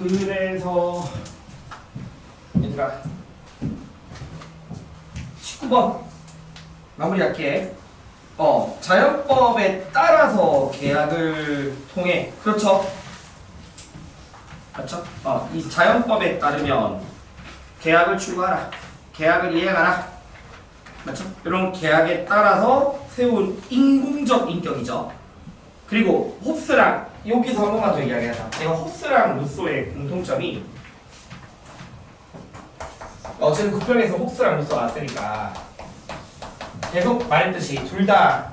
그래서 얘들아 19번 마무리할게. 자연법에 따라서 계약을 통해, 그렇죠? 맞죠? 이 자연법에 따르면 계약을 출구하라, 계약을 이행하라, 맞죠? 이런 계약에 따라서 세운 인공적 인격이죠. 그리고 홉스랑, 여기서 한 번만 더 이야기하자. 내가 홉스랑 루소의 공통점이, 어쨌든 구평에서 홉스랑 루소 나왔으니까 계속 말했듯이 둘 다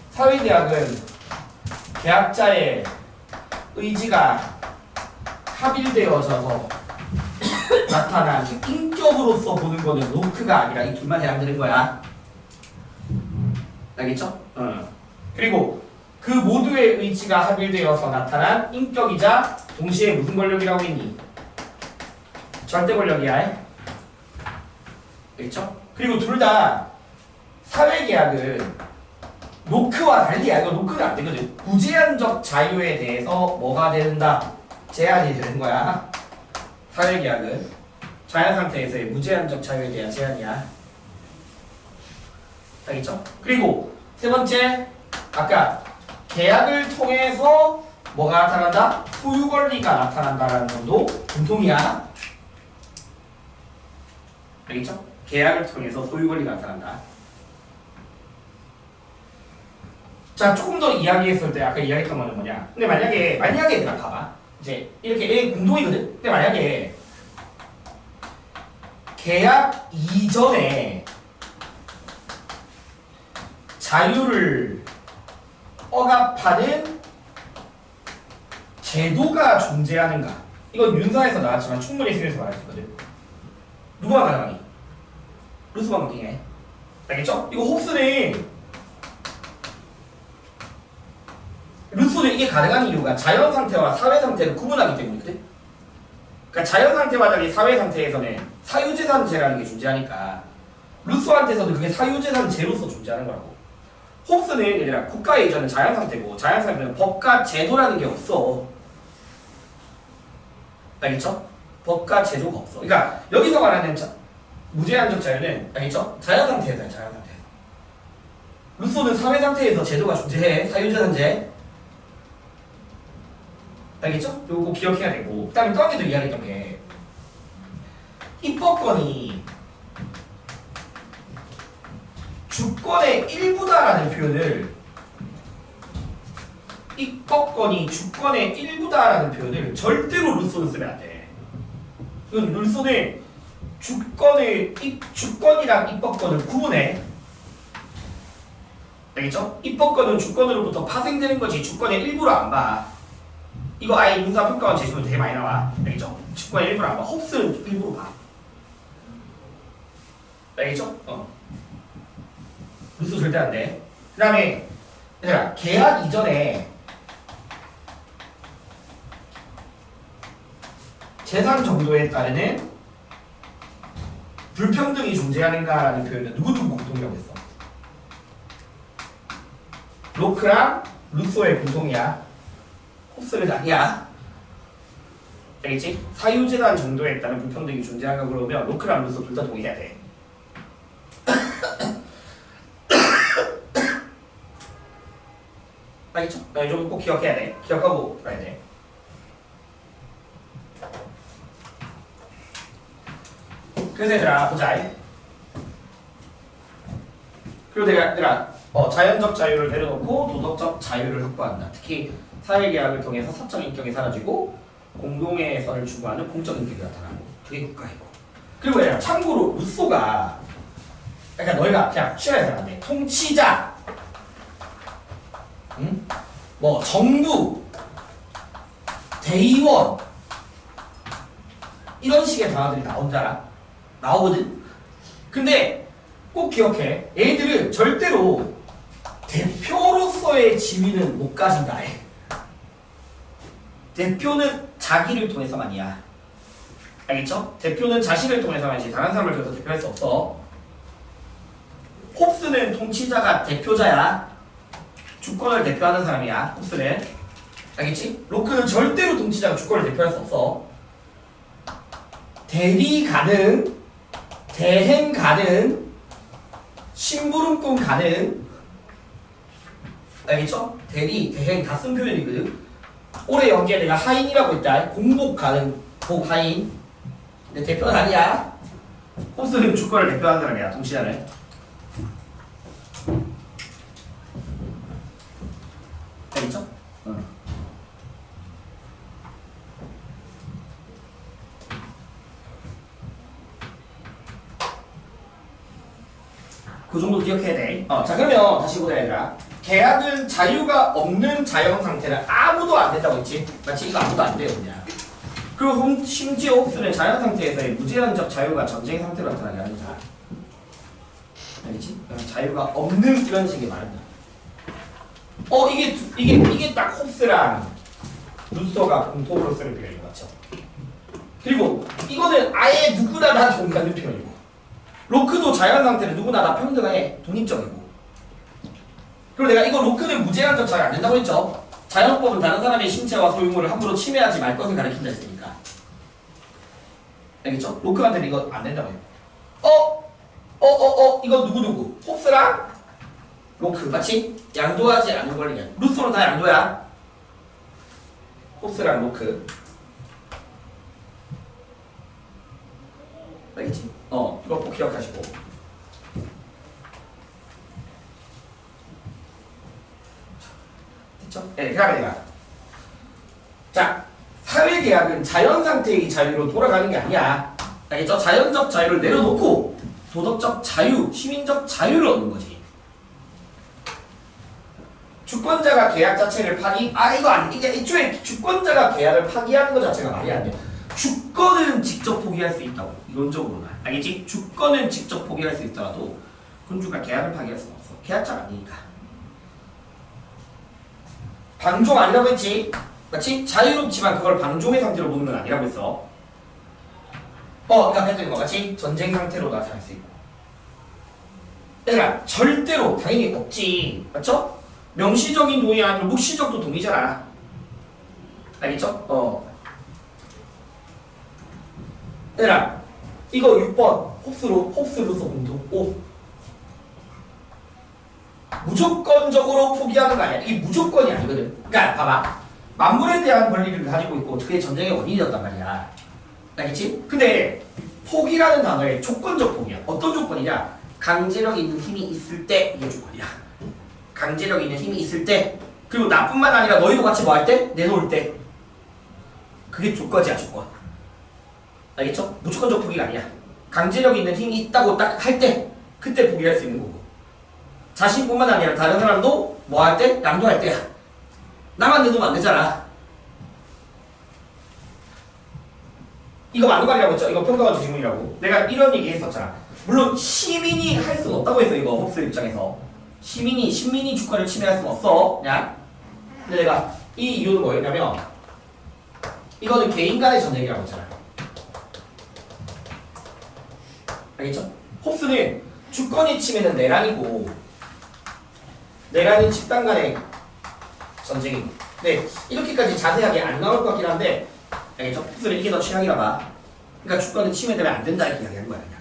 사회계약은 계약자의 의지가 합일되어져서 나타난 인격으로서 보는 거는 로크가 아니라 이 둘만 해당되는 거야. 알겠죠? 그리고 그 모두의 의지가 합일되어서 나타난 인격이자 동시에 무슨 권력이라고 했니? 절대 권력이야. 알겠죠? 그리고 둘 다 사회계약은 노크와 달리야. 이거 노크는 안 되거든. 무제한적 자유에 대해서 뭐가 된다? 제한이 되는 거야. 사회계약은 자연 상태에서의 무제한적 자유에 대한 제한이야. 알겠죠? 그리고 세 번째, 아까 계약을 통해서 뭐가 나타난다? 소유 권리가 나타난다라는 점도 공통이야. 알겠죠? 계약을 통해서 소유 권리가 나타난다. 자, 조금 더 이야기했을 때 아까 이야기했던 거는 뭐냐? 근데 만약에 얘들아 봐봐. 이제 이렇게 공동이거든. 근데 만약에 계약 이전에 자유를 억압하는 제도가 존재하는가? 이건 윤사에서 나왔지만 충분히 심에서 말할 수 있거든. 누구만 가능하니? 루스만 가능해. 알겠죠? 이거 홉스는 루소는 이게 가능한 이유가 자연 상태와 사회 상태를 구분하기 때문이거든. 그러니까 자연 상태와 달리 사회 상태에서는 사유재산제라는 게 존재하니까 루소한테서는 그게 사유재산제로서 존재하는 거라고. 홉스는 얘들아 국가의 이전은 자연 상태고 자연 상태는 법과 제도라는 게 없어. 알겠죠? 법과 제도가 없어. 그러니까 여기서 말하는 무제한적 자유는 알겠죠? 자연 상태에서야, 자연 상태에서. 루소는 사회 상태에서 제도가 존재해. 사유재산제. 알겠죠? 요거 기억해야 되고, 그 다음에 또 한 개 더 이야기했던 게 입법권이 주권의 일부다라는 표현을, 입법권이 주권의 일부다라는 표현을 절대로 루소는 쓰면 안 돼. 이건 루소는 주권이랑 입법권을 구분해. 알겠죠? 입법권은 주권으로부터 파생되는 거지 주권의 일부로 안 봐. 이거 아예 인사평가원 제시면 되게 많이 나와. 알겠죠? 주권의 일부로 안 봐. 홉스는 일부로 봐. 알겠죠? 루소 절대 안 돼. 그 다음에 얘들아 계약 이전에 재산 정도에 따르는 불평등이 존재하는가라는 표현은 누구누구 공통이라고 했어? 로크랑 루소의 공통이야. 홉스는 아니야. 알겠지? 사유재산 정도에 따른 불평등이 존재하는가 그러면 로크랑 루소 둘 다 동의해야 돼. 알겠죠? 이거 꼭 기억해야 돼. 기억하고 가야 돼. 그래서 얘들아 보자. 그리고 얘들아 자연적 자유를 내려놓고 도덕적 자유를 확보한다. 특히 사회계약을 통해서 사적 인격이 사라지고 공동의 선을 추구하는 공적 인격이 나타나고 그게 국가이고. 그리고 얘들아 참고로 루소가 그러니까 너희가 그냥 취해서 안 돼. 통치자, 뭐 정부, 대의원 이런 식의 단어들이 나오거든. 근데 꼭 기억해. 얘들은 절대로 대표로서의 지위는 못 가진다. 대표는 자기를 통해서만이야. 알겠죠? 대표는 자신을 통해서만이지 다른 사람을 통해서 대표할 수 없어. 홉스는 통치자가 대표자야. 주권을 대표하는 사람이야. 홉스는. 알겠지? 로크는 절대로 통치자가 주권을 대표할 수 없어. 대리 가능, 대행 가능, 심부름꾼 가능. 알겠죠? 대리, 대행 다 쓴 표현이거든. 올해 연기에 내가 하인이라고 했다. 공복 가능, 복하인. 근데 대표는 아니야. 홉스는 주권을 대표하는 사람이야. 동시간에. 알겠죠? 그 정도 기억해야 돼. 자, 그러면 다시 보자, 얘들아. 계약은 자유가 없는 자연 상태는 아무도 안 된다고 했지? 마치 이거 아무도 안 돼요, 그냥. 그리고 심지어 홉스는 자연 상태에서의 무제한적 자유가 전쟁 상태로 나타나게 합니다. 알겠지? 자유가 없는 이런 식의 말입니다. 이게 딱 홉스랑 루소가 공통으로 쓰는 표현인 것 같죠? 그리고 이거는 아예 누구나 다 동의하는 표현이고, 로크도 자연 상태는 누구나 다 평등해, 독립적이고. 그리고 내가 이거 로크는 무제한적 자유 안 된다고 했죠? 자연법은 다른 사람의 신체와 소유물을 함부로 침해하지 말 것을 가리킨다 했으니까. 알겠죠? 로크한테는 이거 안 된다고 해요. 이거 누구? 홉스랑 로크 마치 양도하지 않은 권리냐. 루소는 다 양도야. 홉스랑 로크. 알겠지? 이거 꼭 기억하시고. 됐죠? 네, 그 다음에 내가. 자, 사회계약은 자연상태의 자유로 돌아가는 게 아니야. 알겠죠? 자연적 자유를 내려놓고 도덕적 자유, 시민적 자유를 얻는 거지. 주권자가 계약 자체를 이거 아니. 이게 애초에 주권자가 계약을 파기하는 것 자체가 말이 안 돼. 주권은 직접 포기할 수 있다고. 이론적으로는. 알겠지? 주권은 직접 포기할 수 있더라도 군주가 계약을 파기할 수는 없어. 계약자가 아니니까. 방종 아니라고 했지? 맞지? 자유롭지만 그걸 방종의 상태로 보는 건 아니라고 했어. 그러니까 했던 거 맞지? 전쟁 상태로 나타날 수 있고. 얘들아, 절대로 당연히 없지. 맞죠? 명시적인 동의 아니라 묵시적도 동의잖아. 알겠죠? 얘들아, 이거 6번 홉스로서 공통. 무조건적으로 포기하는 거 아니야. 이게 무조건이 아니거든. 그러니까 봐봐. 만물에 대한 권리를 가지고 있고 그게 전쟁의 원인이었단 말이야. 알겠지? 근데 포기라는 단어의 조건적 포기야. 어떤 조건이냐? 강제력 있는 힘이 있을 때 이게 조건이야. 강제력 있는 힘이 있을 때, 그리고 나뿐만 아니라 너희도 같이 뭐 할 때? 내놓을 때. 그게 조건이야, 조건. 알겠죠? 무조건적 포기가 아니야. 강제력 있는 힘이 있다고 딱 할 때, 그때 포기할 수 있는 거고. 자신뿐만 아니라 다른 사람도 뭐 할 때? 양도할 때야. 나만 내놓으면 안 되잖아. 이거 맞는 말이라고 했죠? 이거 평가원주 질문이라고. 내가 이런 얘기 했었잖아. 물론 시민이 할 수는 없다고 했어, 이거 홉스 입장에서. 신민이 주권을 침해할 수는 없어. 그냥. 근데 내가 이 이유는 뭐였냐면, 이거는 개인 간의 전쟁이라고 했잖아. 알겠죠? 홉스는 주권이 침해는 내란이고, 내란은 집단 간의 전쟁이고. 근데 이렇게까지 자세하게 안 나올 것 같긴 한데, 알겠죠? 홉스는 이게 더 취향이라 봐. 그러니까 주권은 침해되면 안 된다 이렇게 이야기하는 거야, 그냥.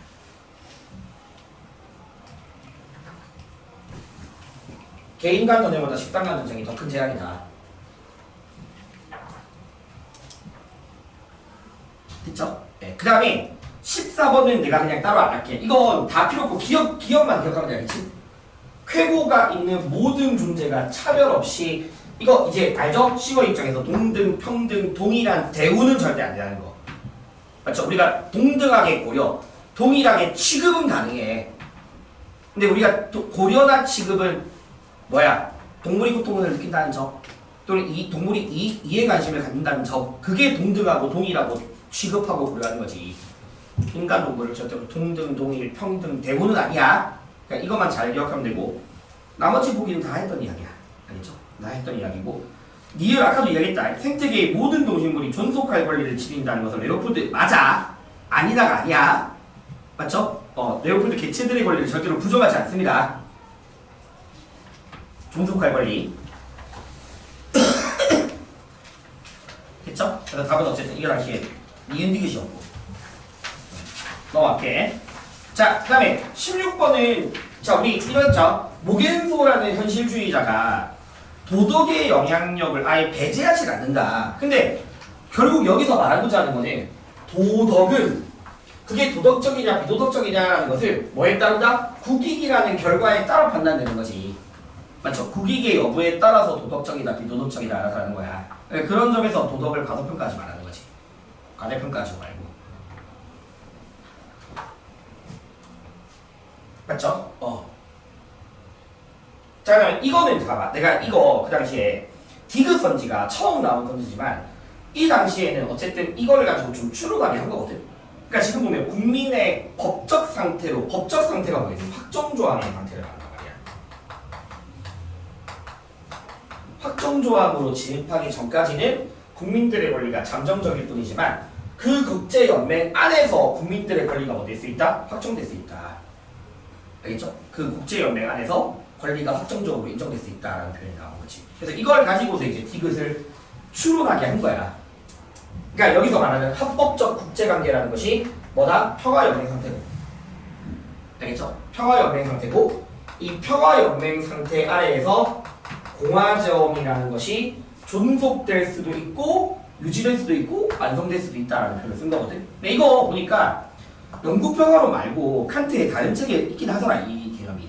개인 간 전쟁보다 집단 간 전쟁이 더 큰 재앙이다. 됐죠? 네. 그 다음에 14번은 내가 그냥 따로 안 할게. 이건 다 필요 없고 기억만 기억하면 되겠지? 쾌고가 있는 모든 존재가 차별 없이, 이거 이제 알죠? 시월 입장에서 동등, 평등, 동일한 대우는 절대 안 되는 거. 맞죠? 우리가 동등하게 고려, 동일하게 취급은 가능해. 근데 우리가 고려나 취급은 뭐야? 동물이 고통을 느낀다는 점, 또는 이 동물이 이에 관심을 갖는다는 점, 그게 동등하고 동일하고 취급하고 고려하는 거지. 인간 동물을 절대로 동등, 동일, 평등, 대우는 아니야. 그러니까 이것만 잘 기억하면 되고, 나머지 보기는 다 했던 이야기야. 알겠죠? 다 했던 이야기고, 니을 아까도 이야기했다. 생태계의 모든 동식물이 존속할 권리를 지닌다는 것은 레오폴드 맞아. 아니다가 아니야. 맞죠? 레오폴드 개체들의 권리를 절대로 부정하지 않습니다. 존속할 권리. 됐죠? 그래서 답은 어쨌든 이거 당시에 니은 디귿이었고. 넘어갈게. 자, 그 다음에 16번은 자 우리 이랬죠. 모겐소라는 현실주의자가 도덕의 영향력을 아예 배제하지 않는다. 근데 결국 여기서 말하고자 하는 거는 도덕은 그게 도덕적이냐 비도덕적이냐라는 것을 뭐에 따른다? 국익이라는 결과에 따라 판단되는 거지. 맞죠? 국익의 여부에 따라서 도덕적이다 비도덕적이다라는 거야. 그런 점에서 도덕을 과소평가하지 말라는 거지. 과대평가하지 말고. 맞죠? 자, 그러면 이거는 봐봐. 내가 이거 그 당시에 디귿 선지가 처음 나온 선지지만 이 당시에는 어쨌든 이거를 가지고 좀 추론하게 한 거거든. 그러니까 지금 보면 국민의 법적 상태로 법적 상태가 뭐예요? 확정조항의 상태를 말한단 말이야. 확정조항으로 진입하기 전까지는 국민들의 권리가 잠정적일 뿐이지만 그 국제연맹 안에서 국민들의 권리가 뭐 될 수 있다? 확정될 수 있다. 알겠죠? 그 국제연맹 안에서 권리가 확정적으로 인정될 수 있다라는 표현이 나온 거지. 그래서 이걸 가지고서 이제 디귿을 추론하게 한 거야. 그러니까 여기서 말하는 합법적 국제관계라는 것이 뭐다? 평화연맹 상태고. 알겠죠? 평화연맹 상태고 이 평화연맹 상태 아래에서 공화정이라는 것이 존속될 수도 있고 유지될 수도 있고 완성될 수도 있다라는 표현을 쓴 거거든. 근데 이거 보니까 영국평화론 말고 칸트의 다른 책에 있긴 하더라 이 개념이.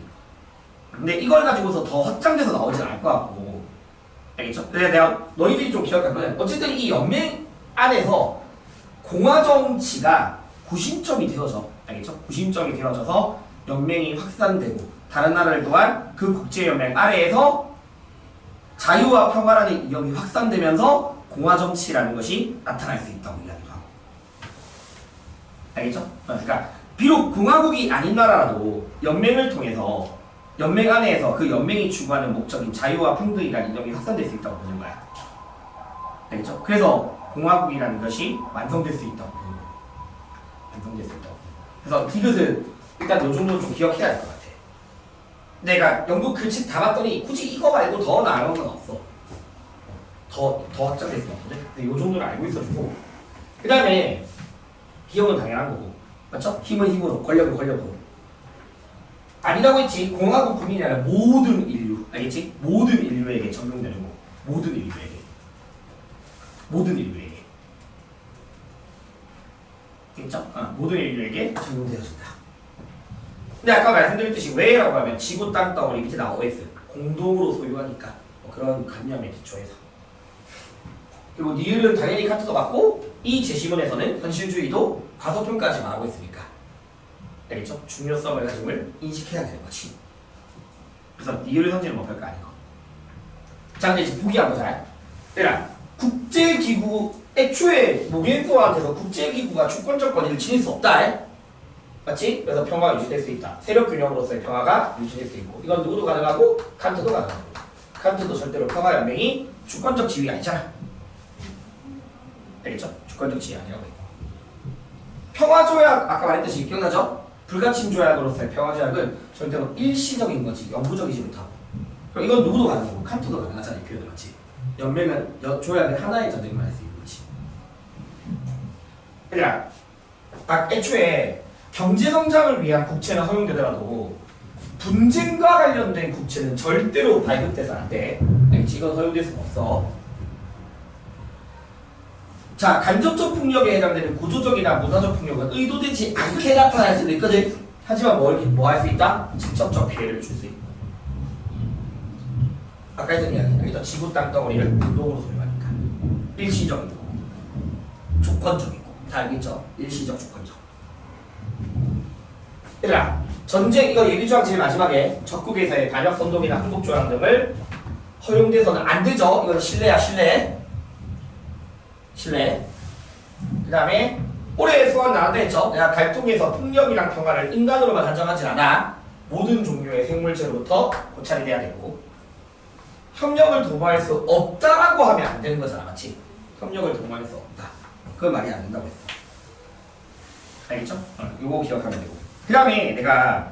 근데 이걸 가지고서 더 확장돼서 나오진 않을 것 같고. 알겠죠? 근데 내가 너희들이 좀 기억할 거는 어쨌든 이 연맹 안에서 공화정치가 구심점이 되어져. 알겠죠? 구심점이 되어져서 연맹이 확산되고 다른 나라들 또한 그 국제연맹 아래에서 자유와 평화라는 이념이 확산되면서 공화정치라는 것이 나타날 수 있다고 이야기도 하고. 알겠죠? 그러니까 비록 공화국이 아닌 나라라도 연맹을 통해서 연맹 안에서 그 연맹이 추구하는 목적인 자유와 평등이라는 이념이 확산될 수 있다고 보는 거야. 알겠죠? 그래서 공화국이라는 것이 완성될 수 있다고 보는 거야. 완성될 수 있다고. 그래서 디귿은 일단 요 정도 좀 기억해야 될 것 같아. 내가 영국 그 책 다 봤더니 굳이 이거 말고 더 나은 건 없어. 더 확장될 수는 없거든. 근데 요 정도를 알고 있어주고 그 다음에 기억은 당연한 거고 맞죠? 힘은 힘으로 권력은 권력으로 아니라고 했지. 공화국 국민이 아니라 모든 인류 알겠지? 모든 인류에게 적용되는 거. 모든 인류에게 알겠죠? 모든 인류에게 적용되어진다. 근데 아까 말씀드렸듯이 왜라고 하면 지구 땅 덩어리 밑에 나와 OS 공동으로 소유하니까 뭐 그런 관념에 기초해서. 그리고 니을은 당연히 칸트도 맞고 이 제시문에서는 현실주의도 과소평가하지 말하고 있으니까. 알겠죠? 중요성을 가짐을 인식해야 되는 거지. 그래서 니을 선지는 뭐 별거 아닌 거. 자, 근데 이제 보기 한번 보자. 얘들아, 국제기구 애초에 모겐소한테서 국제기구가 주권적 권위를 지닐 수 없다. 맞지? 그래서 평화가 유지될 수 있다. 세력 균형으로서의 평화가 유지될 수 있고 이건 누구도 가능하고 칸트도 가능하고. 칸트도 절대로 평화연맹이 주권적 지위가 아니잖아. 알겠죠? 주권적 지위 아니라고 했고. 평화조약 아까 말했듯이 기억나죠? 불가침 조약으로서의 평화조약은 절대로 일시적인 거지 영구적이지 못하고. 그럼 이건 누구도 가능하고 칸트도 가능하잖아. 이 표현을 맞지? 연맹은 조약은 하나의 전쟁만 할 수 있는 거지. 그러니까 애초에 경제성장을 위한 국채는 허용되더라도 분쟁과 관련된 국채는 절대로 발급돼서는 안 돼. 알겠지? 이건 허용될 수가 없어. 자, 간접적 폭력에 해당되는 구조적이나 문화적 폭력은 의도되지 않게 나타날 수도 있거든. 하지만 뭐 할 수 있다? 직접적 피해를 줄 수 있고. 아까 했던 이야기. 여기다 지구 땅덩어리를 공동으로 소유하니까. 일시적이고, 조건적이고. 다 알겠죠? 일시적, 조건적. 얘들아, 전쟁, 이거 예비조항 제일 마지막에 적국에서의 단역 선동이나 항복조항 등을 허용돼서는 안 되죠. 이건 신뢰야, 신뢰. 그 다음에 올해 수학 나왔다 했죠. 내가 갈등에서 폭력이랑 평화를 인간으로만 단정하지 않아. 모든 종류의 생물체로부터 고찰이 돼야 되고 협력을 도모할 수 없다라고 하면 안 되는 거잖아. 맞지? 협력을 도모할 수 없다. 그건 말이 안 된다고 했어. 알겠죠? 요거 기억하면 되고 그 다음에 내가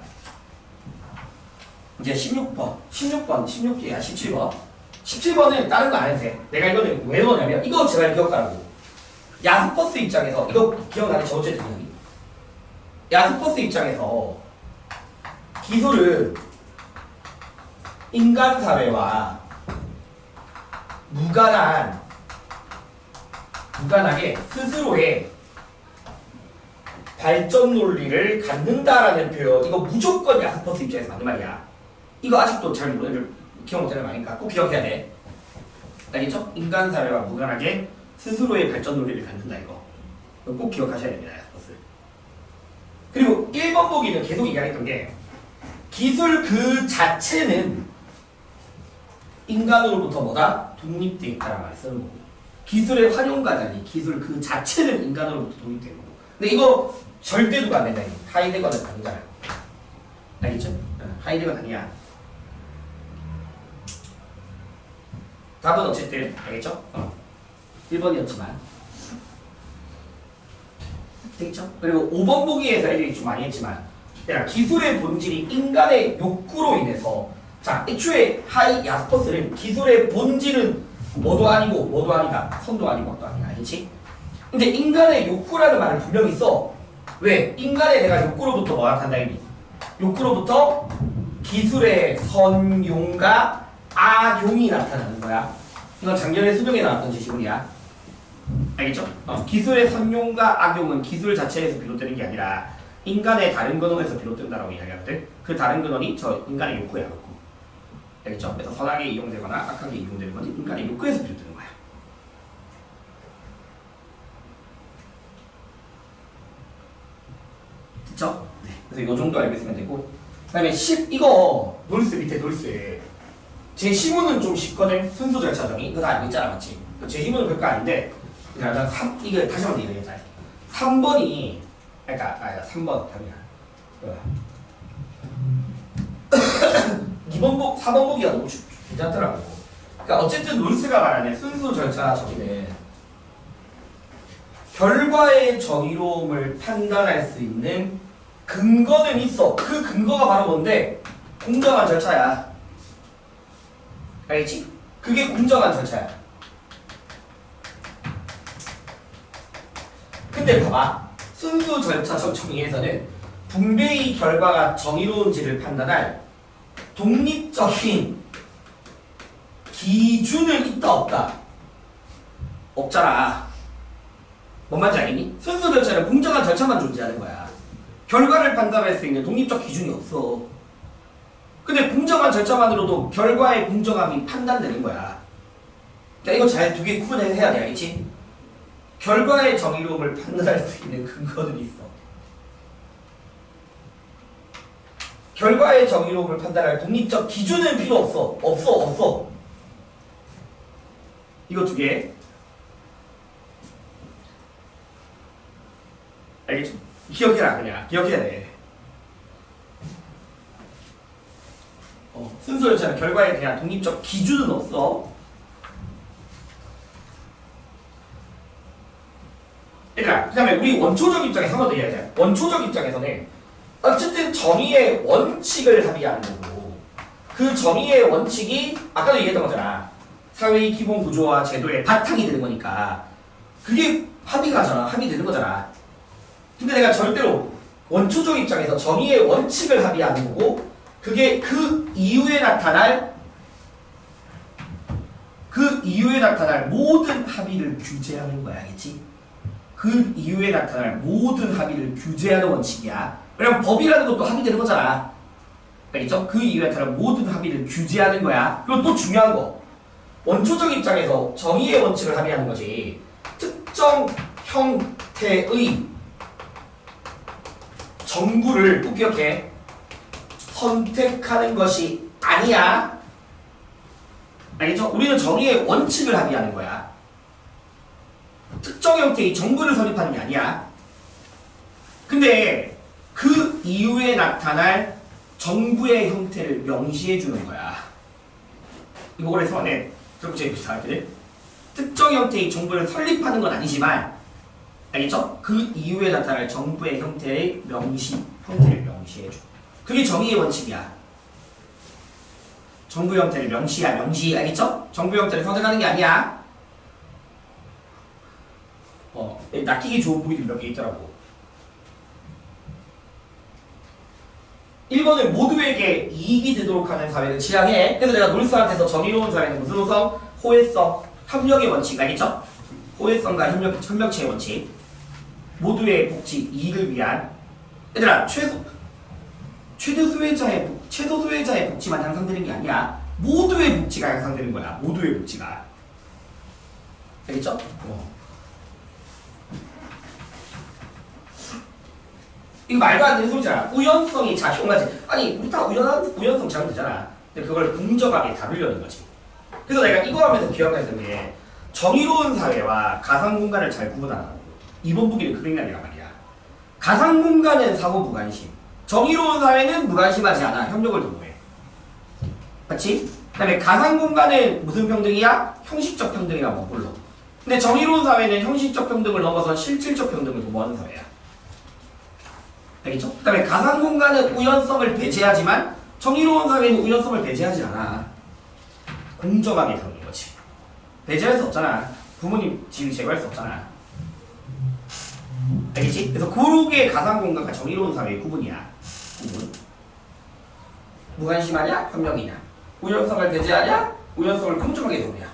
이제 16번 17번 17번은 다른 거 안 해도 돼. 내가 이거는 왜 넣냐면 이거 제발 기억하라고. 야스퍼스 입장에서 이거 기억나네? 저번주에 이야기 야스퍼스 입장에서 기술은 인간 사회와 무관하게 스스로의 발전 논리를 갖는다라는 표현. 이거 무조건 야스퍼스 입장에서 맞는 말이야. 이거 아직도 잘 기억 못하는 말이니까 꼭 기억해야 돼. 알겠죠? 인간 사회와 무관하게 스스로의 발전 논리를 갖는다 이거. 이거 꼭 기억하셔야 됩니다. 야스퍼스. 그리고 1번 보기는 계속 얘기했던 게 기술 그 자체는 인간으로부터 뭐다? 독립되어 있다라는 말을 쓰는 거고 기술의 활용과 달리 기술 그 자체는 인간으로부터 독립되는 거고 근데 이거 절대 누가 안 된다. 하이데거는 아니잖아요. 알겠죠? 하이데거는 아니야. 답은 어쨌든 알겠죠? 1번이었지만 되겠죠? 그리고 5번 보기에서 애들이 좀 많이 했지만 기술의 본질이 인간의 욕구로 인해서 자 애초에 야스퍼스는 기술의 본질은 뭐도 아니고 뭐도 아니다. 선도 아니고 것도 아니다. 알겠지? 근데 인간의 욕구라는 말을 분명히 써. 왜? 인간의 내가 욕구로부터 뭐 나타난다 이미. 욕구로부터 기술의 선용과 악용이 나타나는 거야. 이건 작년에 수능에 나왔던 지시문이야. 알겠죠? 기술의 선용과 악용은 기술 자체에서 비롯되는 게 아니라 인간의 다른 근원에서 비롯된다라고 이야기하거든. 그 다른 근원이 저 인간의 욕구야. 욕구. 알겠죠? 그래서 선하게 이용되거나 악하게 이용되는 건 인간의 욕구에서 비롯되는 거야. 됐죠? 네. 그래서 이 정도 알고 있으면 되고 그 다음에 10 이거 놀스 밑에 놀스 제 시문은 좀 쉽거든. 순수 절차 정의 이거 다 알고 있잖아. 맞지? 제 시문은 별거 아닌데 그러니까 3 이게 다시 한번 얘기해자. 3번이 그러니까 3번 답이야. 2번 4번 보기가 너무 괜찮더라고. 그러니까 어쨌든 롤스가 말하는 순수 절차 정의는 결과의 정의로움을 판단할 수 있는 근거는 있어. 그 근거가 바로 뭔데? 공정한 절차야. 알겠지? 그게 공정한 절차야. 근데 봐봐. 순수 절차 정의에서는 분배의 결과가 정의로운지를 판단할 독립적인 기준은 있다 없다? 없잖아. 뭔 말인지 알겠니? 순수 절차는 공정한 절차만 존재하는 거야. 결과를 판단할 수 있는 독립적 기준이 없어. 근데 공정한 절차만으로도 결과의 공정함이 판단되는 거야. 그러니까 이거 잘 두 개 구분해야 돼. 알겠지? 결과의 정의로움을 판단할 수 있는 근거는 있어. 결과의 정의로움을 판단할 독립적 기준은 필요 없어. 없어. 이거 두 개. 알겠죠? 기억해라. 그냥 기억해야 돼. 순수 절차는 결과에 대한 독립적 기준은 없어. 얘들아, 그 다음에 우리 원초적 입장에서 한 번 더 이야기하자. 원초적 입장에서는 어쨌든 정의의 원칙을 합의하는 거고 그 정의의 원칙이 아까도 얘기했던 거잖아. 사회의 기본 구조와 제도의 바탕이 되는 거니까 그게 합의가잖아. 합의되는 거잖아. 근데 내가 절대로 원초적 입장에서 정의의 원칙을 합의하는 거고 그게 그 이후에 나타날 모든 합의를 규제하는 거야. 알겠지? 그 이후에 나타날 모든 합의를 규제하는 원칙이야. 왜냐면 법이라는 것도 합의되는 거잖아. 알겠죠? 그 이후에 나타날 모든 합의를 규제하는 거야. 그리고 또 중요한 거. 원초적 입장에서 정의의 원칙을 합의하는 거지. 특정 형태의 정부를 꼭 기억해. 선택하는 것이 아니야. 알겠죠? 우리는 정의의 원칙을 합의하는 거야. 특정 형태의 정부를 설립하는 게 아니야. 근데 그 이후에 나타날 정부의 형태를 명시해 주는 거야. 이거 그래서 네, 그렇게 제일 비슷하거든. 특정 형태의 정부를 설립하는 건 아니지만, 알겠죠? 그 이후에 나타날 정부의 형태를 명시해 줘. 그게 정의의 원칙이야. 정부 형태를 명시, 알겠죠? 정부 형태를 선택하는 게 아니야. 낚이기 좋은 보기들이 몇 개 있더라고. 1번은 모두에게 이익이 되도록 하는 사회를 지향해. 그래서 내가 놀스한테서 정의로운 사회는 무슨 호성? 호혜성, 협력의 원칙 알겠죠? 호혜성과 협력체의 원칙. 모두의 복지, 이익을 위한. 얘들아, 최소 수혜자의 복지만 향상되는 게 아니야. 모두의 복지가 향상되는 거야. 모두의 복지가. 알겠죠? 이거 말도 안 되는 소리잖아. 우연성이 작용하지. 아니, 우리 다 우연성 작용되잖아. 근데 그걸 공정하게 다루려는 거지. 그래서 내가 이거 하면서 기억했던 게 정의로운 사회와 가상 공간을 잘 구분하라고. 이번 보기는 그 맥락이란 말이야. 가상 공간은 사고 무관심. 정의로운 사회는 무관심하지 않아. 협력을 도모해. 맞지? 그 다음에 가상 공간은 무슨 평등이야? 형식적 평등이라 머물러. 근데 정의로운 사회는 형식적 평등을 넘어서 실질적 평등을 도모하는 사회야. 알겠죠? 그 다음에 가상 공간은 우연성을 배제하지만 정의로운 사회는 우연성을 배제하지 않아. 공정하게 다루는 거지. 배제할 수 없잖아. 부모님 지위 제거할 수 없잖아. 알겠지? 그래서 그게 가상 공간과 정의로운 사회의 구분이야. 구분. 무관심하냐? 협력이냐? 우연성을 배제하냐? 우연성을 공정하게 도모냐?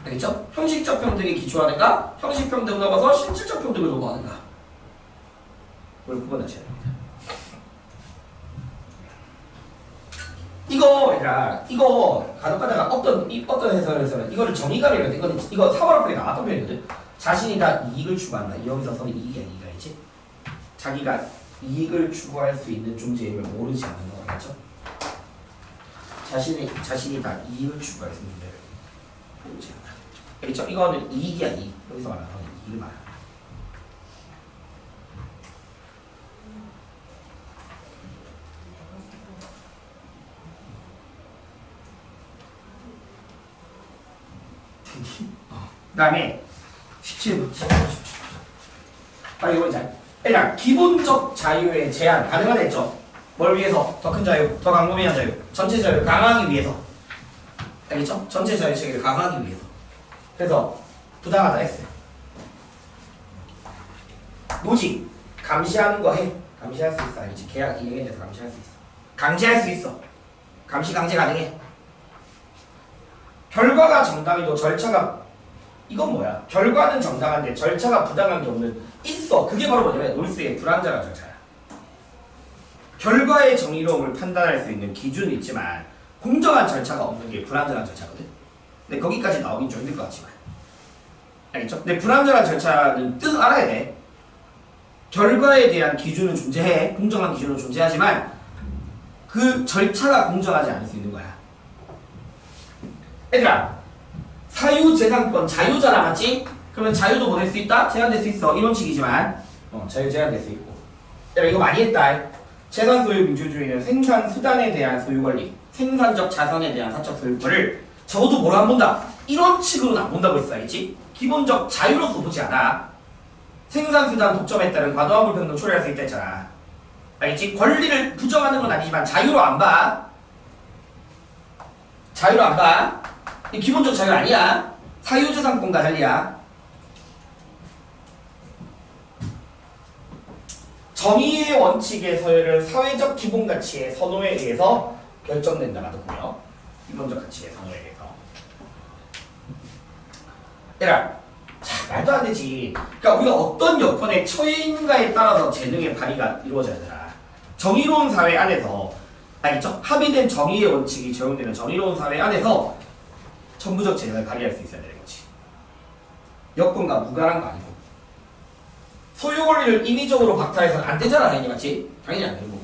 알겠죠? 형식적 평등에 기초하는가? 형식 평등을 넘어서 실질적 평등을 도모하는가? 그걸 구분하셔야 됩니다. 이거 간혹가다가 어떤 해설에서는 이거를 정의감이라고 이거 3월 학부에 나왔던 표현이거든. 자신이 다 이익을 추구한다. 여기서 서는 이익이 아니라 이지. 자기가 이익을 추구할 수 있는 존재임을 모르지 않는 거 알겠죠? 자신이 다 이익을 추구할 수 있는 존재를 모르지 않는다. 알겠죠? 이거는 이익이야 이익. 여기서 말하는 이익을 말하는. 그 다음에 17번 빨리 이거 일단 기본적 자유의 제한 가능하다 했죠. 뭘 위해서? 더 큰 자유, 더 광범위한 자유, 전체 자유 강화하기 위해서. 알겠죠? 전체 자유 체계를 강화하기 위해서. 그래서 부당하다 했어요. 노직 감시하는 거 해. 감시할 수 있어. 알겠지? 계약 이행에 대해서 감시할 수 있어. 강제할 수 있어. 감시 강제 가능해. 결과가 정당해도 절차가 이건 뭐야? 결과는 정당한데 절차가 부당한 경우는 있어. 그게 바로 뭐냐면 놀스의 불완전한 절차야. 결과의 정의로움을 판단할 수 있는 기준은 있지만 공정한 절차가 없는 게 불완전한 절차거든. 근데 거기까지 나오긴 좀 힘들 것 같지만 알겠죠? 근데 불완전한 절차는 뜻을 알아야 돼. 결과에 대한 기준은 존재해. 공정한 기준은 존재하지만 그 절차가 공정하지 않을 수 있는 거야. 얘들아, 사유재산권 자유잖아, 맞지? 그러면 자유도 보낼 수 있다? 제한될 수 있어. 이론칙이지만 자유 제한될 수 있고. 얘들아, 이거 많이 했다. 재산 소유 민주주의는 생산 수단에 대한 소유 권리, 생산적 자산에 대한 사적 소유권을 적어도 뭐로 안 본다? 이론칙으로는 안 본다고 했어, 알겠지? 기본적 자유로서 보지 않아. 생산 수단 독점에 따른 과도한 불평등 초래할 수 있다 했잖아. 알겠지? 권리를 부정하는 건 아니지만 자유로 안 봐. 자유로 안 봐. 이 기본적 자유 아니야. 사유재산권과 달리야. 정의의 원칙의 서열은 사회적 기본가치의 선호에 의해서 결정된다가 듣고요. 기본적 가치의 선호에 의해서. 얘들아, 말도 안 되지. 그러니까 우리가 어떤 여건에 처해 있는가에 따라서 재능의 발휘가 이루어져야 되나. 정의로운 사회 안에서, 알겠죠? 합의된 정의의 원칙이 적용되는 정의로운 사회 안에서 천부적 재능을 발휘할 수 있어야 되는 거지. 여건과 무관한 거 아니고. 소유 권리를 인위적으로 박탈해서는 안 되잖아, 당연히. 맞지? 당연히 안 되는 거고.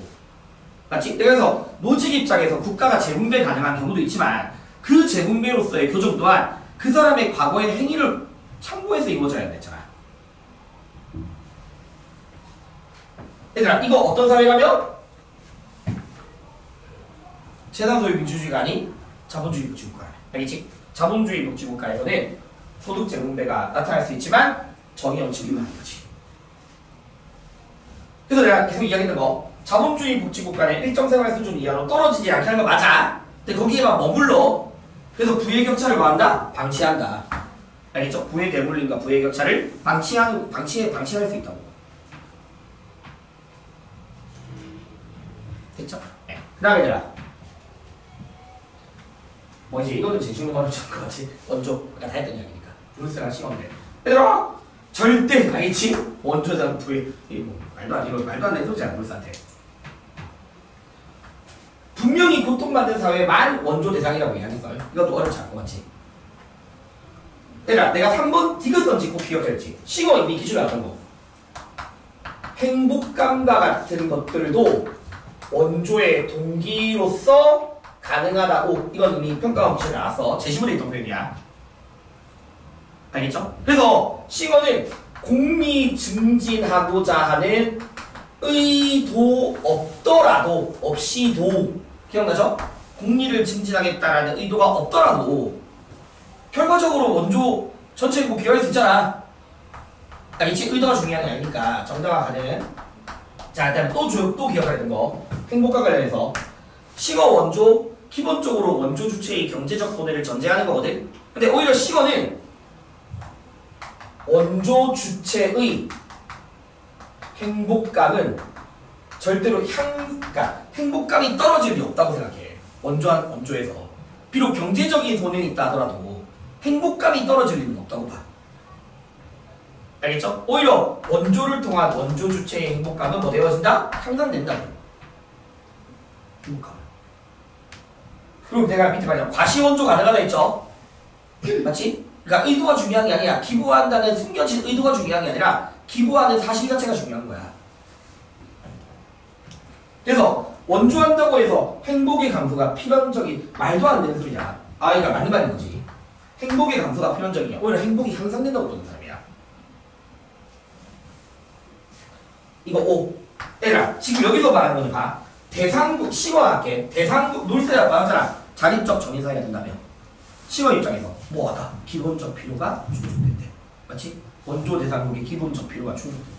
맞지? 그래서 노직 입장에서 국가가 재분배 가능한 경우도 있지만 그 재분배로서의 교정 또한 그 사람의 과거의 행위를 참고해서 이루어져야 됐잖아. 얘들아, 이거 어떤 사회라며? 재산 소유 민주주의가 아닌 자본주의 복지국가. 알겠지? 자본주의 복지국가에서는 소득 재분배가 나타날 수 있지만 정의 원칙이 많은 거지. 그래서 내가 계속 이야기했던 거, 자본주의 복지국가는 일정 생활 수준 이하로 떨어지지 않게 하는 거 맞아. 근데 거기에만 머물러. 그래서 부의 격차를 뭐한다? 방치한다. 알겠죠? 부의 대물림과 부의 격차를 방치할 수 있다고. 됐죠? 네. 그 다음에 얘들아 뭐지? 이거는 제시문 바로 줄 것 같지? 원조 아까 다 했던 이야기니까 루스랑 시험인데 얘들아 절대 알겠지? 원조상 부의 뭐 말도 안 되는 소리잖아 루스한테 분명히 고통받는 사회만 원조 대상이라고 이야기했어요. 이것도 어렵지 않고 맞지? 얘들아 내가 3번 디귿선 짚고 기억했지? 시거 이미 기출 나왔던 거 행복감과 같은 것들도 원조의 동기로서 가능하다고 이건 이미 평가원 기출에 나왔어. 제시문에 있던 표현이야. 알겠죠? 그래서 시거는 공리 증진하고자 하는 의도 없더라도 없이도 기억나죠? 공리를 증진하겠다라는 의도가 없더라도 결과적으로 원조 전체 고 비교할 수 있잖아. 알겠지? 의도가 중요한 게 아니니까 정답과 가는 자 그다음에 또 기억해야 되는 거 행복과 관련해서 시거 원조 기본적으로 원조 주체의 경제적 손해를 전제하는 거거든. 근데 오히려 시거는 원조 주체의 행복감은 절대로 그러니까 행복감이 떨어질 일이 없다고 생각해. 원조에서 비록 경제적인 손해는 있다 하더라도 행복감이 떨어질 일은 없다고 봐. 알겠죠? 오히려 원조를 통한 원조 주체의 행복감은 뭐 되어진다? 향상된다고. 행복감. 그리고 내가 밑에 말이야 과시원조 가능하다 했죠? 맞지? 그러니까 의도가 중요한 게 아니라 기부한다는 숨겨진 의도가 중요한 게 아니라 기부하는 사실 자체가 중요한 거야. 그래서 원조한다고 해서 행복의 감소가 필연적인 말도 안 되는 소리야. 그러니까 맞는 말인 거지. 행복의 감소가 필연적이야. 오히려 행복이 향상된다고 보는 사람이야. 이거 O. 얘들아 지금 여기서 말하는 거는 봐. 대상국 시원할게. 대상국 놀세라고 말하잖아. 자립적 정의사회가 된다며. 시원 입장에서 뭐하다? 기본적 필요가 충족된대. 맞지? 원조 대상국의 기본적 필요가 충족된대.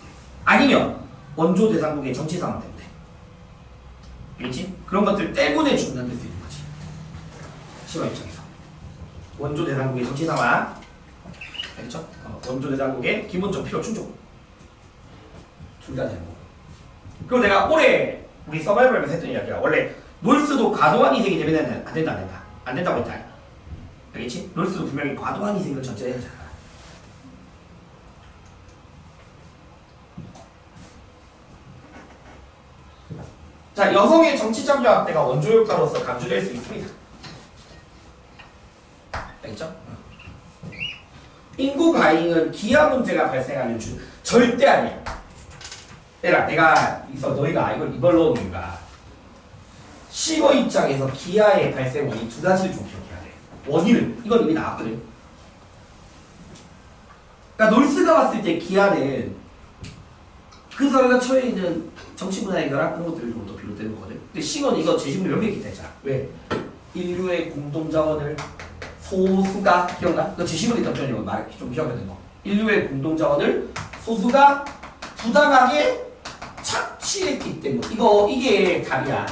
아니면 원조 대상국의 정치 상황 때문에. 알겠지? 그런 것들 때문에 중단될 수 있는 거지. 시원 입장에서. 원조 대상국의 정치 상황. 알겠죠? 원조 대상국의 기본적 필요 충족. 둘 다 되는 거고. 그리고 내가 올해 우리 서바이벌에서 했던 이야기가 원래 놀스도 과도한 희생이 되면 안 된다. 안 된다고 했다. 알겠지? 놀스도 분명히 과도한 희생을 전제해야 하잖아. 자, 여성의 정치 참여 확대가 원조 효과로서 감주될 수 있습니다. 알겠죠? 인구 과잉은 기아 문제가 발생하는 주 절대 아니야. 내가 너희가 이걸 넣은 이유가 시거 입장에서 기아의 발생 원인 두 가지를 좀 기억해야 돼. 원인은 이건 이미 나왔거든. 그러니까 놀스가 왔을 때 기아는 그 사회가 처해 있는 정치 문화의 결합 그런 것들로부터 비롯되는 거거든. 근데 시거는 이거 제시문에 명백히 있다 했잖아. 왜? 인류의 공동자원을 소수가 기억나? 그 제시문에 있던 표현이고 좀 기억해야 되는 거. 인류의 공동자원을 소수가 부당하게 착취했기 때문에 이게 답이야.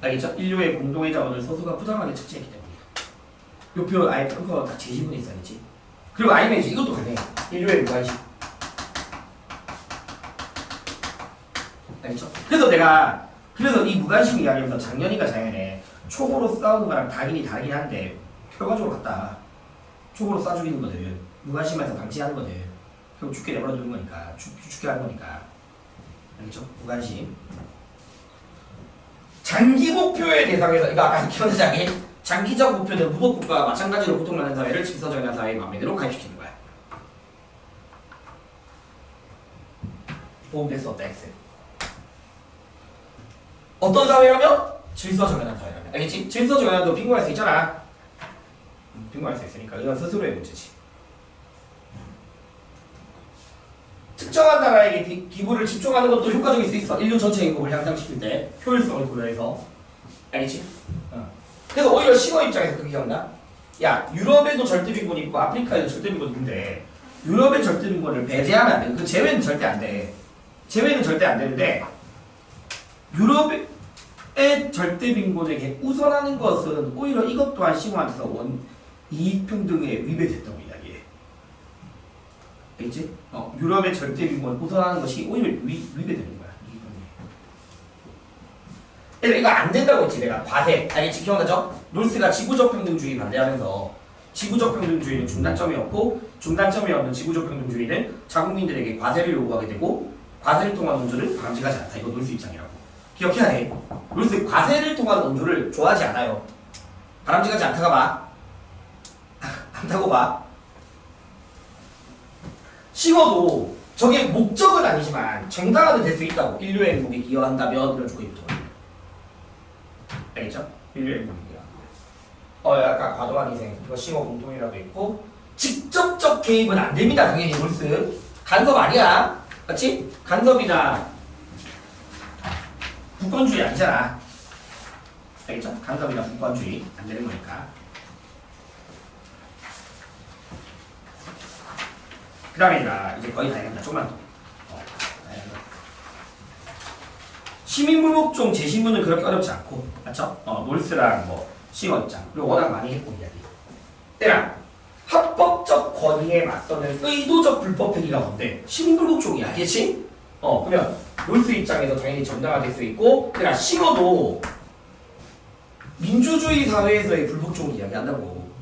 알겠죠? 인류의 공동의 자원을 소수가 부당하게 착취했기 때문이야. 요 표현 아예 그거 다 제시문에 있어야겠지. 그리고 아니면 이제 이것도 가능해. 인류의 무관심. 알겠죠? 그래서 이 무관심 이야기하면서 작년이가 작년에 총으로 싸우는 거랑 당연히 다르긴 한데 결과적으로 같다. 총으로 쏴 죽이는 거든 무관심해서 방치하는 거든 결국 죽게 내버려 두는 거니까 죽게 하는 거니까. 알겠죠? 무관심. 장기 목표의 대상에서 이거 아까 기억나지 않니? 장기적 목표는 무복국가와 마찬가지로 고통받는 사회를 질서정연한 사회의 방면으로 가입시키는 거야. 보험됐어 없다 X. 어떤 사회라면? 질서정연한 사회라면. 알겠지? 질서정연한도 빙고할 수 있잖아. 빙고할 수 있으니까 이건 스스로의 문제지. 특정한 나라에게 기부를 집중하는 것도 효과적일 수 있어. 인류 전체 인구를 향상시킬 때 효율성을 고려해서. 알겠지? 그래서 오히려 시거 입장에서 그게 기억나? 야, 유럽에도 절대빈곤이 있고 아프리카에도 절대빈곤이 있는데 유럽의 절대빈곤을 배제하면 안 돼. 그 제외는 절대 안 돼. 제외는 절대 안 되는데 유럽의 절대빈곤에게 우선하는 것은 오히려 이것 또한 시고한테서 이익평등에 위배됐다고 이야기해. 알겠지? 유럽의 절대빈곤을 우선하는 것이 오히려 위배되는 거야. 얘들아 이거 안 된다고 했지 내가. 과세. 알겠지? 기억나죠? 롤스가 지구적 평등주의 반대하면서 지구적 평등주의는 중단점이 없고 중단점이 없는 지구적 평등주의는 자국민들에게 과세를 요구하게 되고 과세를 통한 논조를 바람직하지 않다. 이거 롤스 입장이라고. 기억해야 돼. 롤스 과세를 통한 논조를 좋아하지 않아요. 바람직하지 않다가 봐. 않다고 봐. 식어도 저게 목적은 아니지만 정당화는 될 수 있다고. 인류의 행복에 기여한다면 이런 조건부터. 알겠죠? 인류의 행복에 기여. 약간 과도한 희생. 이거 식어 공통이라도 있고 직접적 개입은 안 됩니다. 당연히 롤스. 간섭 아니야. 맞지? 간섭이나 국권주의 아니잖아. 알겠죠? 간섭이나 국권주의 안 되는 거니까. 그 다음에 이제 거의 다 해간다. 조금만 더. 시민불복종 재신문은 그렇게 어렵지 않고, 맞죠? 몰스랑 싱어 입장. 그리고 워낙 많이 했고, 이야기. 때랑 합법적 권위에 맞서는 의도적 불법 행위가 뭔데? 시민불복종이야. 알겠지? 그러면 몰스 입장에서 당연히 정당화될 수 있고, 때랑 싱어도 민주주의 사회에서의 불복종을 이야기한다고.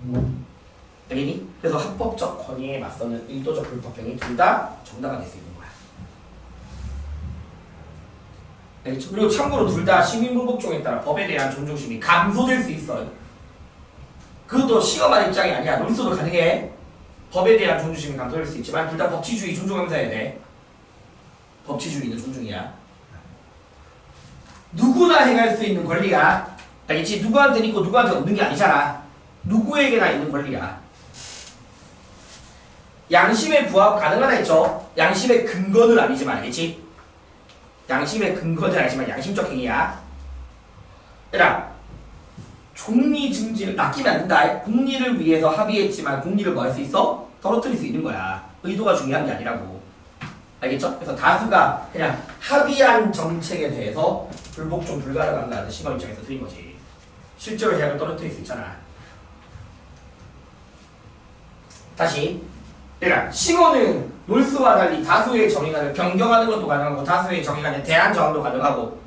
알겠니? 그래서 합법적 권위에 맞서는 의도적 불법행위 둘 다 정당화될 수 있는 거야. 알겠죠? 그리고 참고로 둘 다 시민불복종에 따라 법에 대한 존중심이 감소될 수 있어요. 그것도 시험한 입장이 아니야. 논리서도 가능해. 법에 대한 존중심이 감소될 수 있지만 둘 다 법치주의 존중하면서 해야 돼. 법치주의는 존중이야. 누구나 행할 수 있는 권리야. 알겠지? 누구한테 있고 누구한테 없는 게 아니잖아. 누구에게나 있는 권리야. 양심의 부합 가능하다 했죠? 양심의 근거는 아니지만 알겠지? 양심의 근거는 아니지만 양심적 행위야. 얘들아 종리 증진을 아끼면 안 된다. 공리를 위해서 합의했지만 공리를 뭐 할 수 있어? 떨어뜨릴 수 있는 거야. 의도가 중요한 게 아니라고. 알겠죠? 그래서 다수가 그냥 합의한 정책에 대해서 불복종 불가능한다는 시각 입장에서 드린 거지. 실제로 대학을 떨어뜨릴 수 있잖아. 다시 그러니까 싱어는 롤스와 달리 다수의 정의관을 변경하는 것도 가능하고 다수의 정의관의 대안 저항도 가능하고,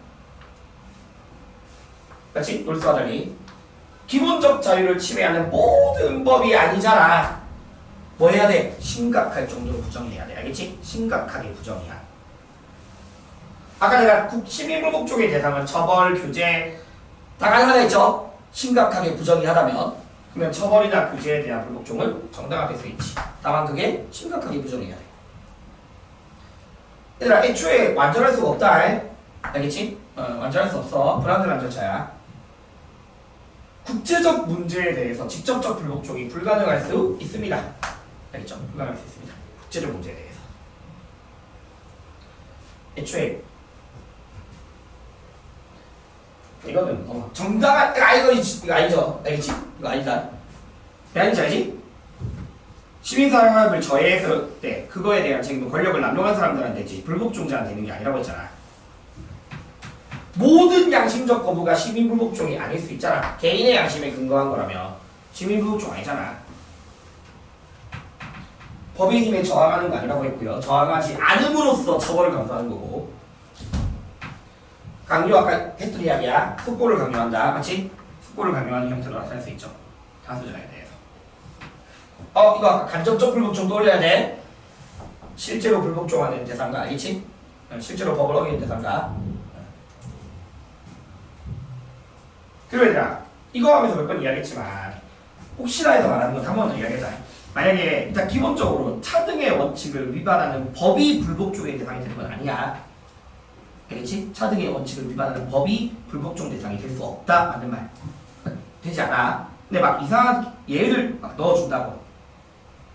그렇지? 롤스와 달리 기본적 자유를 침해하는 모든 법이 아니잖아. 뭐 해야 돼? 심각할 정도로 부정해야 돼. 알겠지? 심각하게 부정이야. 아까 내가 시민불복종의 대상은 처벌, 규제 다 가능하다 했죠? 심각하게 부정이 하다면 그러면 처벌이나 규제에 대한 불복종을 정당화될 수 있지. 다만 그게 심각하게 부정해야 돼. 얘들아 애초에 완전할 수가 없다. 알겠지? 완전할 수 없어. 불완전한 절차야. 국제적 문제에 대해서 직접적 불복종이 불가능할 수 있습니다. 알겠죠? 불가능할 수 있습니다. 국제적 문제에 대해서. 애초에 이거는 정당한 이거 아니죠? 알겠지? 이거 아니다. 왜 아닌지 알지? 시민사회를 저해했을 때 그거에 대한 책임은 권력을 남용한 사람들한테지 불복종자한테 있는 게 아니라고 했잖아. 모든 양심적 거부가 시민불복종이 아닐 수 있잖아. 개인의 양심에 근거한 거라면 시민불복종 아니잖아. 법의 힘에 저항하는 거 아니라고 했고요. 저항하지 않음으로써 처벌을 감수하는 거고. 강요 아까 했던 이야기야. 숙고를 강요한다. 맞지? 숙고를 강요하는 형태로 나타날 수 있죠. 다수전에 대해서. 이거 아까 간접적 불복종 떠올려야 돼. 실제로 불복종하는 대상가 알겠지? 실제로 법을 어기는 대상가. 그리고 얘들아 이거 하면서 몇 번 이야기했지만 혹시나 해서 말하는 건 한 번 더 이야기하자. 만약에 일단 기본적으로 차등의 원칙을 위반하는 법이 불복종의 대상이 되는 건 아니야. 알겠지? 차등의 원칙을 위반하는 법이 불복종 대상이 될 수 없다. 맞는 말. 되지 않아. 근데 막 이상한 예를 막 넣어준다고.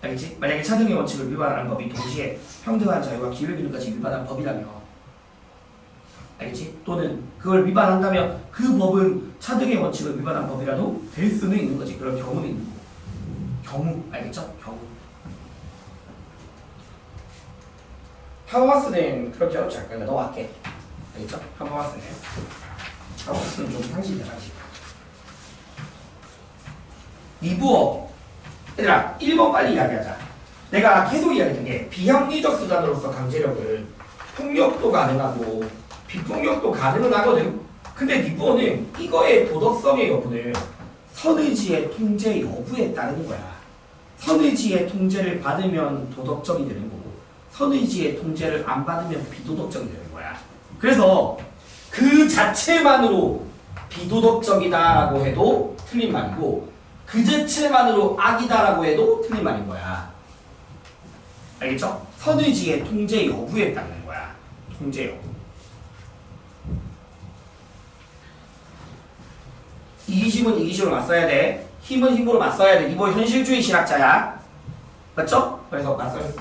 알겠지? 만약에 차등의 원칙을 위반하는 법이 동시에 평등한 자유와 기회균형까지 위반하는 법이라면, 알겠지? 또는 그걸 위반한다면 그 법은 차등의 원칙을 위반한 법이라도 될 수는 있는 거지. 그런 경우는 있는 거. 경우, 알겠죠? 경우. 하버마스는 그렇게 어렵지 않을 거야. 너 할게. 알겠죠? 하버마스는 좀 상식이야, 상식. 미부어. 얘들아 1번 빨리 이야기하자. 내가 계속 이야기했던 게 비합리적 수단으로서 강제력을 폭력도 가능하고 비폭력도 가능은 하거든. 근데 니부어는 이거의 도덕성의 여부는 선의지의 통제 여부에 따르는 거야. 선의지의 통제를 받으면 도덕적이 되는 거고 선의지의 통제를 안 받으면 비도덕적이 되는 거야. 그래서 그 자체만으로 비도덕적이다라고 해도 틀린 말이고 그 자체만으로 악이다라고 해도 틀린 말인 거야. 알겠죠? 선의지의 통제 여부에 따르는 거야. 통제 여부. 이기심은 이기심으로 맞서야 돼. 힘은 힘으로 맞서야 돼. 이거 현실주의 신학자야. 맞죠? 그래서 맞서야 돼.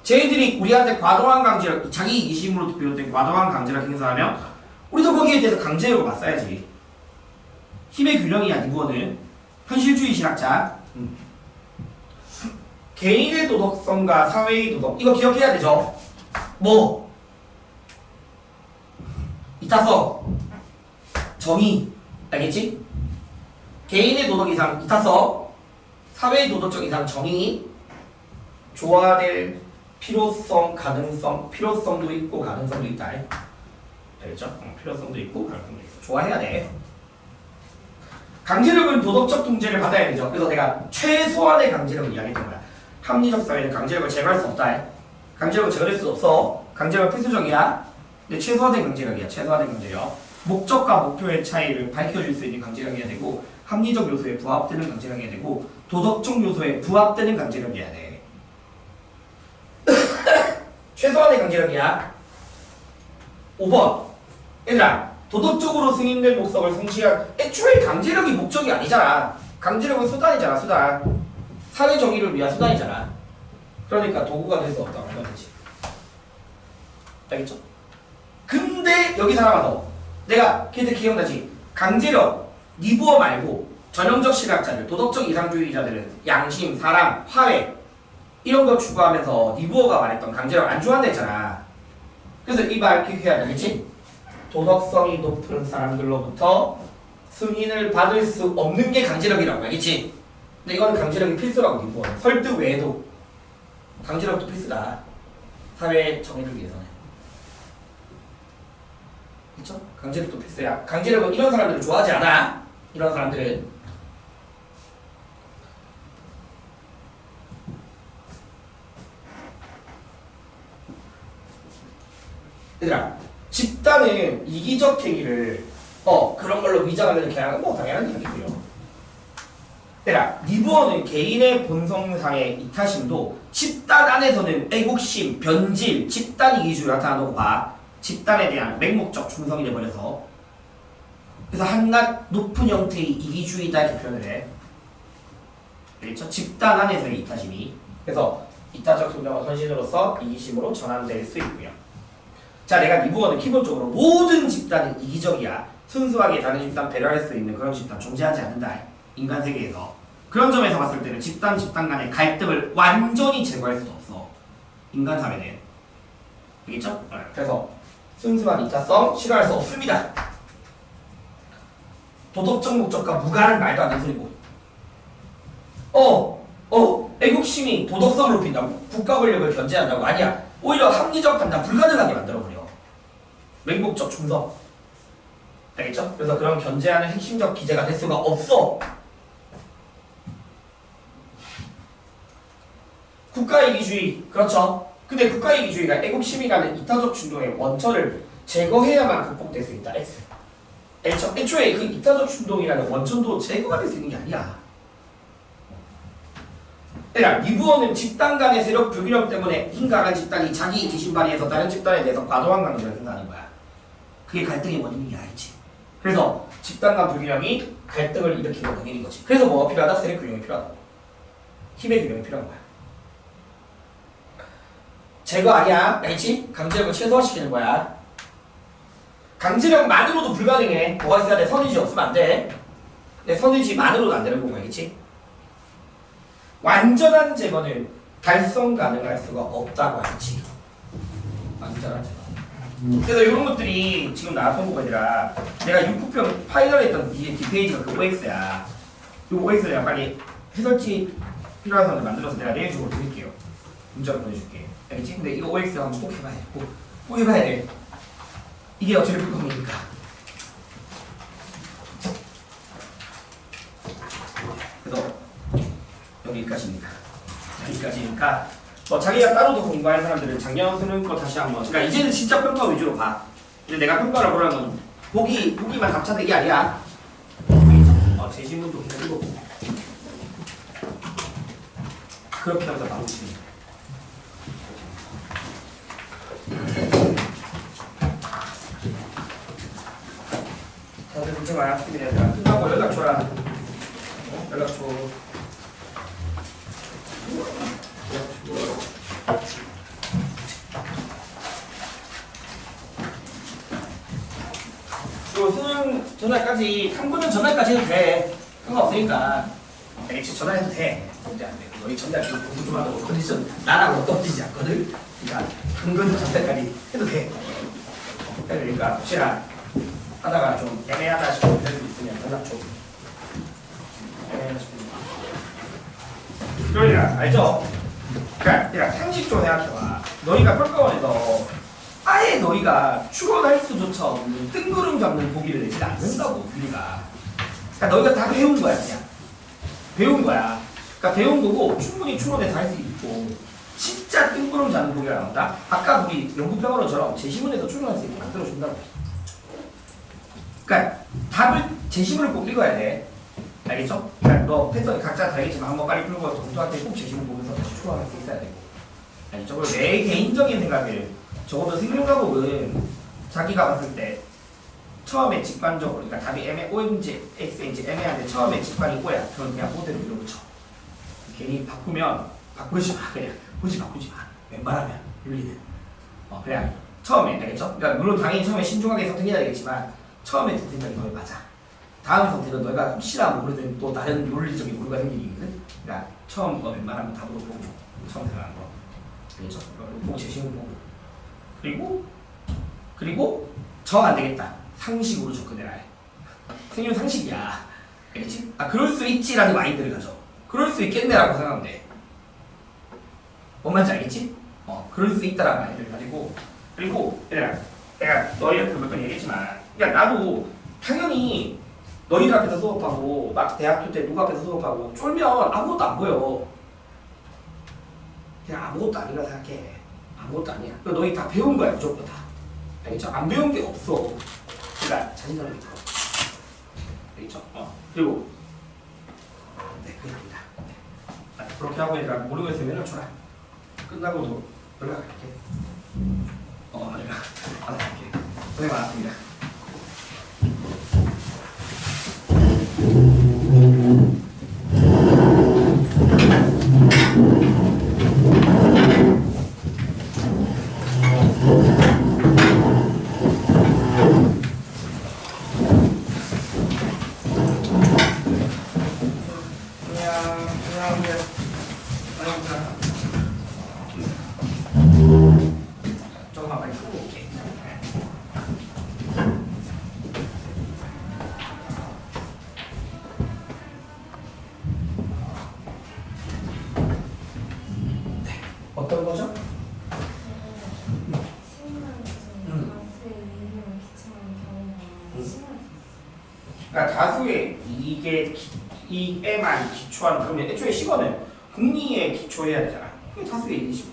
쟤들이 우리한테 과도한 강제력, 자기 이기심으로 비롯된 과도한 강제력 행사하면 우리도 거기에 대해서 강제로 맞서야지. 힘의 균형이야, 이거는. 현실주의 신학자. 개인의 도덕성과 사회의 도덕. 이거 기억해야 되죠? 뭐? 이타성. 정의. 알겠지? 개인의 도덕 이상 이타성. 사회의 도덕적 이상 정의. 조화될 필요성, 가능성. 필요성도 있고 가능성도 있다. 알겠죠? 필요성도 있고 가능성도 있고. 좋아해야 돼. 강제력은 도덕적 통제를 받아야 되죠. 그래서 내가 최소한의 강제력을 이야기했던 거야. 합리적 사회는 강제력을 제거할 수 없다. 강제력을 제거할 수 없어. 강제력은 필수적이야. 근데 최소화된 강제력이야. 최소화된 강제력. 목적과 목표의 차이를 밝혀줄 수 있는 강제력이어야 되고 합리적 요소에 부합되는 강제력이어야 되고 도덕적 요소에 부합되는 강제력이어야 돼. 최소한의 강제력이야. 5번. 얘들아, 도덕적으로 승인된 목적을 성취한 애초에 강제력이 목적이 아니잖아. 강제력은 수단이잖아. 수단. 사회 정의를 위한 수단이잖아. 그러니까 도구가 될 수 없다고 하는 거지. 알겠죠? 근데 여기서 하나만 더. 내가 걔들 기억나지? 강제력, 니부어 말고 전형적 시각자들, 도덕적 이상주의자들은 양심, 사랑, 화해 이런 거 추구하면서 니부어가 말했던 강제력 안 좋아한다 했잖아. 그래서 이 말 기억해야 되겠지? 도덕성이 높은 사람들로부터 승인을 받을 수 없는 게 강제력이라고 알겠지? 근데 이거는 강제력이 필수라고 니부어는. 설득 외에도 강제력도 필수다. 사회 정의를 위해서는. 그쵸? 강제력도 필수야. 강제력은 이런 사람들을 좋아하지 않아. 이런 사람들은. 얘들아, 집단은 이기적 행위를 그런 걸로 위장하는 그냥 뭐 당연한 얘기고요. 얘들아, 니부어는 개인의 본성상의 이타심도 집단 안에서는 애국심, 변질, 집단 이기주의가 나타나는 봐. 집단에 대한 맹목적 충성이 돼버려서. 그래서 한낱 높은 형태의 이기주의다 이렇게 표현을 해. 그렇죠? 집단 안에서의 이타심이. 그래서 이타적 소명과 헌신으로서 이기심으로 전환될 수 있고요. 자, 내가 니부어는 기본적으로 모든 집단은 이기적이야. 순수하게 다른 집단 배려할 수 있는 그런 집단 존재하지 않는다. 인간 세계에서. 그런 점에서 봤을 때는 집단 간의 갈등을 완전히 제거할 수도 없어. 인간 사회는. 알겠죠? 그래서 순수한 이타성 싫어할 수 없습니다. 도덕적 목적과 무관한 말도 안 되는 소리고. 애국심이 도덕성을 높인다고? 국가 권력을 견제한다고? 아니야. 오히려 합리적 판단 불가능하게 만들어버려. 맹목적 충성. 알겠죠? 그래서 그런 견제하는 핵심적 기제가 될 수가 없어. 국가이기주의. 그렇죠? 근데 국가이기주의가 애국심이라는 이타적 충동의 원천을 제거해야만 극복될 수 있다. X. 애초에 그 이타적 충동이라는 원천도 제거가 될 수 있는 게 아니야. 니부어는 집단 간의 세력 불균형 때문에 힘강한 집단이 자기 이기심 발휘해서 다른 집단에 대해서 과도한 강제를 행사하는 거야. 그게 갈등의 원인이 알지. 그래서 집단 간 불균형이 갈등을 일으키는 원인인 거지. 그래서 뭐가 필요하다? 세력 균형이 필요하다. 힘의 균형이 필요한 거야. 제거 아니야. 알겠지? 강제력을 최소화시키는 거야. 강제력만으로도 불가능해. 뭐가 있어야 돼? 선의지 없으면 안 돼. 근데 선의지만으로도 안 되는 거고, 알겠지? 완전한 제거는 달성 가능할 수가 없다고 알지. 완전한 제거. 그래서 이런 것들이 지금 나왔던 거가 아니라 내가 6부편 파이널에 했던 뒷페이지가 그 OX야. 이 OX 내가 빨리 해설지 필요한 사람들 만들어서 내가 내일 주고 드릴게요. 문자로 보내줄게. 알겠지? 근데 이거 OX 한번 꼭 해봐야 돼. 꼭 해봐야 돼. 이게 어떻게 불공이니까. 그래서 여기까지입니다. 여기까지니까 자기가 따로 더 공부할 사람들은 작년 수능 거 다시 한번. 그러니까 이제는 진짜 평가 위주로 봐. 근데 내가 평가를 보라는 건 보기만 답차는 게 아니야. 제시문도 그냥 읽어보고 그렇게 하면서 바로 치는. 다들 고생 많았습니다. 끝나고 연락 줘라. 연락 줘. 그리고 수능 전날까지, 탐구는 전날까지는 돼. 상관없으니까. 알겠지? 전화해도 돼. 문제 안 돼. 너희 전날 공부 좀 하고 컨디션 나랑 떨어지지 않거든? 그러니까 탐구는 전날까지 해도 돼. 그러니까 혹시나 하다가 좀 애매하다 싶을 수 있으면 연락 줘. 애매하다 싶으면. 그러니까 알죠? 그러니까 상식적으로 생각해봐. 너희가 평가원에서 아예 너희가 추론할 수조차 없는 뜬구름 잡는 보기를 내지 않는다고 우리가. 그러니까 너희가 다 배운 거야 그냥. 배운 거야. 그러니까 배운 거고 충분히 추론해서 할 수 있고 진짜 뜬구름 잡는 보기가 나온다? 아까 우리 연구평원처럼 제시문에서 추론할 수 있게 만들어준다고. 그러니까 답을 제시문을 꼭 읽어야 돼. 알겠죠? 그러니까 너 패턴이 각자 다르겠지만 한번 빨리 풀고 정도한테 꼭 제시문 보면서 다시 추론할 수 있어야 되고. 알겠죠? 그리고 내 개인적인 생각을 적어도 생명과목은 자기가 봤을 때 처음에 직관적으로, 그러니까 답이 O인지 X인지 애매한데 처음에 직관이 O야. 그럼 그냥 O대로 밀어붙여. 괜히 바꾸지 마. 그냥 굳이 바꾸지 마. 웬만하면 윤리는 그냥 처음에. 알겠죠? 그러니까 물론 당연히 처음에 신중하게 선택해야 되겠지만 처음에 든 생각이 너희 맞아. 다음 선택은 너희가 혹시나 모르는 또 다른 논리적인 오류가 생기거든. 그러니까 처음 웬만하면 답으로 보고 처음 생각하는 거. 알겠죠? 보고 제시문 보고. 그리고 정 안 되겠다. 상식으로 접근해라. 생존 상식이야. 알겠지? 그럴 수 있지라는 마인드를 가져. 그럴 수 있겠네라고 생각하면 돼. 뭔 말인지 알겠지? 그럴 수 있다라는 마인드를 가지고. 그리고 내가 너희한테 몇 번 얘기했지만, 그러니까 나도 당연히 너희들 앞에서 수업하고 막 대학교 때 누구 앞에서 수업하고 쫄면 아무것도 안 보여. 그냥 아무것도 아니라 생각해. 아무것도 아니야. 너희 다 배운 거야 무조건 다. 알겠죠? 안 배운 게 없어. 그러니까 자신감을 들어. 알겠죠? 그리고 네, 그렇습니다. 그렇게 하고 얘들아 모르겠으면 연락 줘라. 끝나고도 연락할게. 내가 알아볼게. 고생 많았습니다. 조금만 많이 풀고 올게. 네. 어떤 거죠? 그러니까 다수의 이에만 기초한, 그러면 애초에 시간은 국리에 기초해야 되잖아. 그게 다수의 이시고.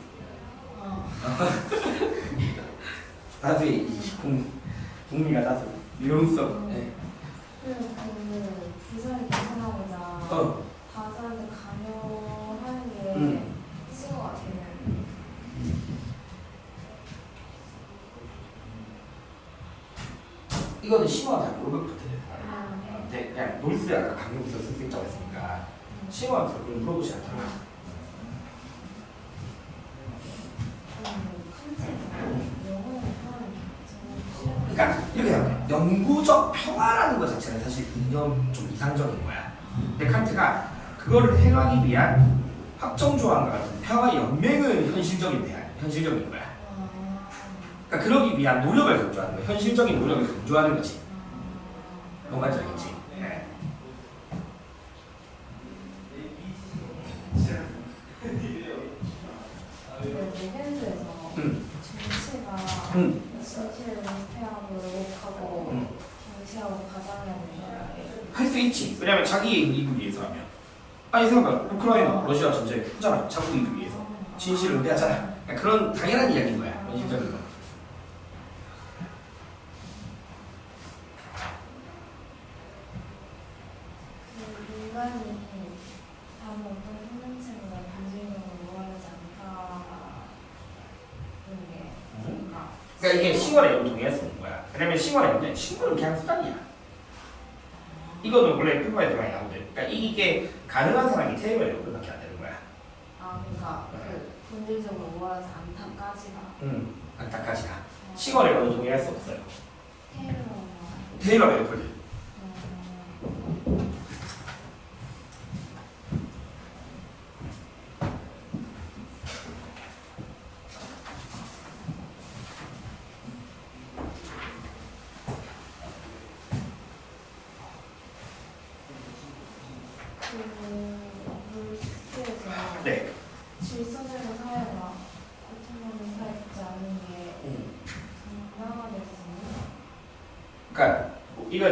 다수의 국리가 다수. 유용성. 네. 그 부산이 계산하고자 다수한테 강요하는 게 있을 것 같아요. 이거는 심화가 잘 모를 것 같아요. 근데 그냥 놀스 아까 강력 있었을 수 있다고 했으니까 심화가 그걸 물어보지 않더라. 그러니까 이렇게 생각해. 영구적 평화라는 것 자체는 사실 이념 좀 이상적인 거야. 근데 칸트가 그걸 행하기 위한 확정조항과 같은 평화 연맹은 현실적인 거야. 그러니까 그러기 위한 노력을 강조하는 거야. 현실적인 노력을 강조하는 거지. 뭔 말인지 알겠지? 네. 내겐스에서 정치가 진실 은폐하고 왜곡하고 경시하고 가장하는 거야. 할 수 있지. 왜냐면 자기 이익을 위해서 하면. 아니 생각해. 우크라이나 러시아 전쟁 하잖아. 자국 이익을 위해서. 진실을 은폐하잖아. 그러니까 그런 당연한 이야기인 거야. 현실적인 거. 그 인간이 다른 어떤 생명체보다 본질적으로 우월하지 않다는 게 뭔가. 그러니까 이게 싱어의 연동해야 쓰는 거야. 왜냐면 싱어의 연동, 싱어는 그냥 수단이야. 이거는 원래 페퍼에 들어가야 나오는데, 그러니까 이게 가능한 사람이 테이블의 연동밖에 안 되는 거야. 아 그러니까 그 본질적으로 우월하지 않다까지가. 안타까지가. 싱어의 연동해야 수 없어요. 테일러가. 테이블의 연동. 물수에서 네. 질서적인 사회가 고통받는 사회 있지 않은 게 정당화될 수 있는. 그러니까 이거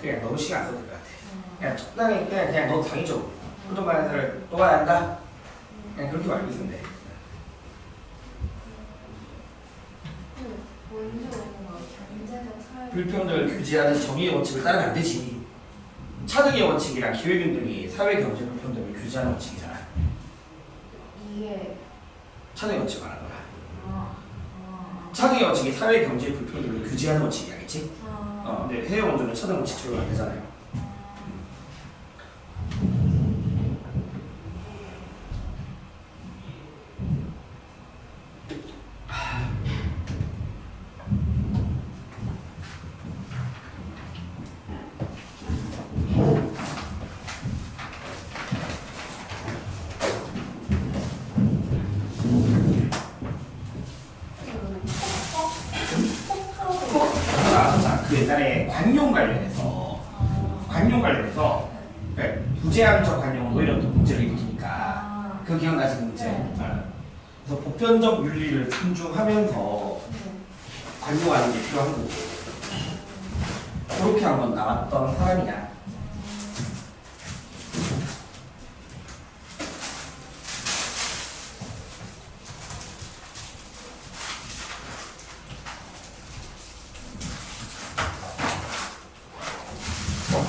그냥 너무 신경 안 써도 될 것 같아. 그냥 적당히 그냥 너 당위적으로 고통받는 사람을 도와야 한다. 그냥 그렇게 말고 있으면 돼. 먼저 뭔가 경제적 사회. 불평등을 규제하는 정의의 원칙을 따르면 안 되지. 차등의 원칙이랑 기회균등이 사회 경제 불평등을 규제하는 원칙이잖아. 이게. 차등의 원칙 말하는 거야. 차등의 원칙이 사회 경제 불평등을 규제하는 원칙이야겠지? 근데 해외 원조는 차등 원칙 적용 안 되잖아요. 그 옛날에 관용 관련해서 그러니까 부재앙적 관용은 오히려 더 문제를 일으키니까 그 기억나시는 문제. 그래서 보편적 윤리를 존중하면서 관용하는 게 필요한 거고 그렇게 한번 나왔던 사람이야.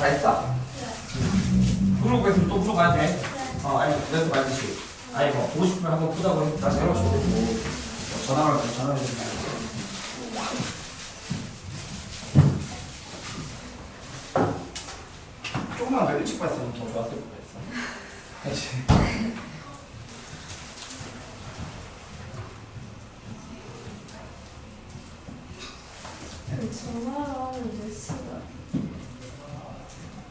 다 했어? 그러고 있으면 또 물어봐야 돼. 아니 그래서 말듯이 아니 뭐 보고 싶으면 한번 보자고 해. 다시 해보시면 되고 전화를 해주면 조금만 더 일찍 봤으면 더 좋았을 뻔했어. 그렇지. 전화로 하면 몇 시간?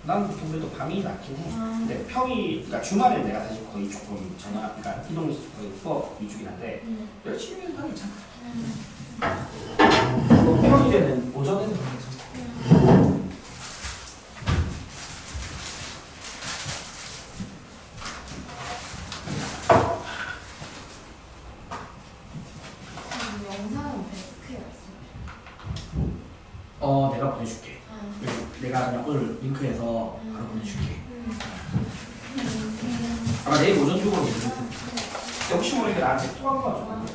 난 그래도 밤이 낫긴 해. 근데 그러니까 주말에 내가 사실 거의 조금 그러니까 이동 거의 수업 위주긴 한데 열심히 하면 괜찮아. 평일에는 오전에는 괜찮아. 영상은 데스크에 있어. 내가 보내줄게. 내가 그냥 오늘 링크해서 바로 보내줄게. 아마 내일 오전 중으로 보내줄게. 혹시 모르니까 나한테 또 한 번 줘.